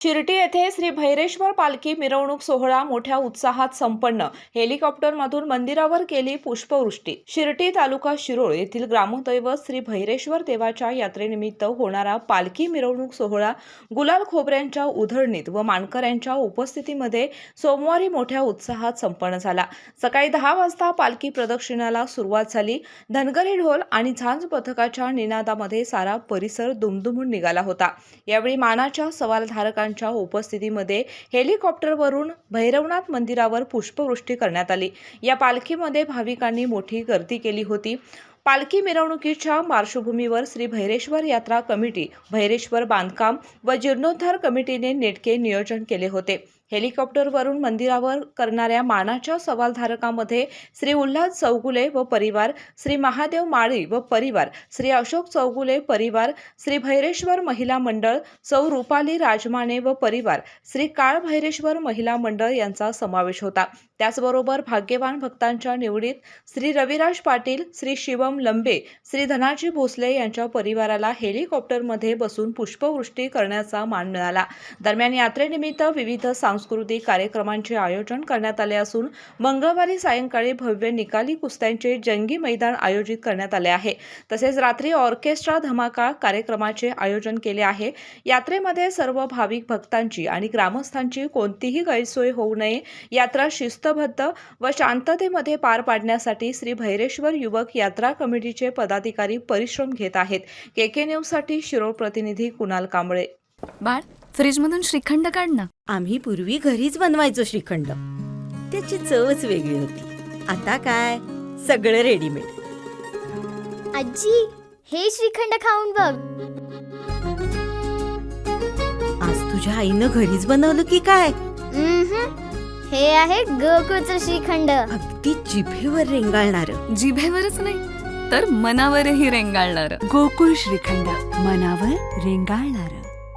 शिर्टी येथे श्री भैरेश्वर पालखी मिरवणूक सोहळा मोठ्या उत्साहात संपन्न. हेलिकॉप्टरमधून मंदिरावर केली पुष्पवृष्टी. शिर्टी तालुका शिरोळ येथील ग्रामदैवत श्री भैरेश्वर देवाच्या यात्रेनिमित्त होणारा पालखी मिरवणूक सोहळा गुलाल खोबऱ्यांच्या उधळणीत व मानकऱ्यांच्या उपस्थितीमध्ये सोमवारी मोठ्या उत्साहात संपन्न झाला. सकाळी 10 वाजता पालखी प्रदक्षिणाला सुरुवात झाली. धनगरी ढोल आणि झांज पथकाच्या निनादामध्ये सारा परिसर दुमदुमून निघाला होता. यावेळी मानाच्या सवालधारकांच्या उपस्थितीमध्ये हेलिकॉप्टरवरून भैरवनाथ मंदिरावर पुष्पवृष्टी करण्यात आली. या पालखीमध्ये भाविकांनी मोठी गर्दी केली होती. पालखी मिरवणुकीच्या पार्श्वभूमीवर श्री भैरेश्वर यात्रा कमिटी, भैरेश्वर बांधकाम व जीर्णोद्धार कमिटीने नेटके नियोजन केले होते. हेलिकॉप्टरवरून मंदिरावर करणाऱ्या मानाच्या सवालधारकांमध्ये श्री उल्हास चौगुले व परिवार, श्री महादेव माळी व परिवार, श्री अशोक चौगुले परिवार, श्री भैरेश्वर महिला मंडळ, सौ रुपाली राजमाने व परिवार, श्री काळ भैरेश्वर महिला मंडळ यांचा समावेश होता. त्याचबरोबर भाग्यवान भक्तांच्या निवडीत श्री रविराज पाटील, श्री शिवम लंबे, श्री धनाजी भोसले यांच्या परिवाराला हेलिकॉप्टरमध्ये बसून पुष्पवृष्टी करण्याचा मान मिळाला. दरम्यान यात्रेनिमित्त विविध सांस्कृतिक कार्यक्रमांचे आयोजन करण्यात आले असून मंगळवारी सायंकाळी भव्य निकाली कुस्त्यांचे जंगी मैदान आयोजित करण्यात आले आहे. तसेच रात्री ऑर्केस्ट्रा धमाका कार्यक्रमाचे आयोजन केले आहे. यात्रेमध्ये सर्व भाविक भक्तांची आणि ग्रामस्थांची कोणतीही गैरसोय होऊ नये, यात्रा शिस्तबद्ध व शांततेमध्ये पार पाडण्यासाठी श्री भैरेश्वर युवक यात्रा कमिटीचे पदाधिकारी परिश्रम घेत आहेत. केके न्यूजसाठी शिरोळ प्रतिनिधी कुणाल कांबळे. बाळ, फ्रीजमधून श्रीखंड काढ ना. आम्ही पूर्वी घरीच बनवायचो श्रीखंड. त्याची चवच वेगळी होती. आता काय सगळं रेडीमेड. आजी, हे श्रीखंड खाऊन बघ. आज तुझ्या आईनं घरीच बनवलं की काय? हे आहे गोकुळचं श्रीखंड. अगदी जिभेवर रेंगाळणार. जिभेवरच नाही तर मनावरही रेंगाळणार. गोकुळ श्रीखंड, मनावर रेंगाळणार.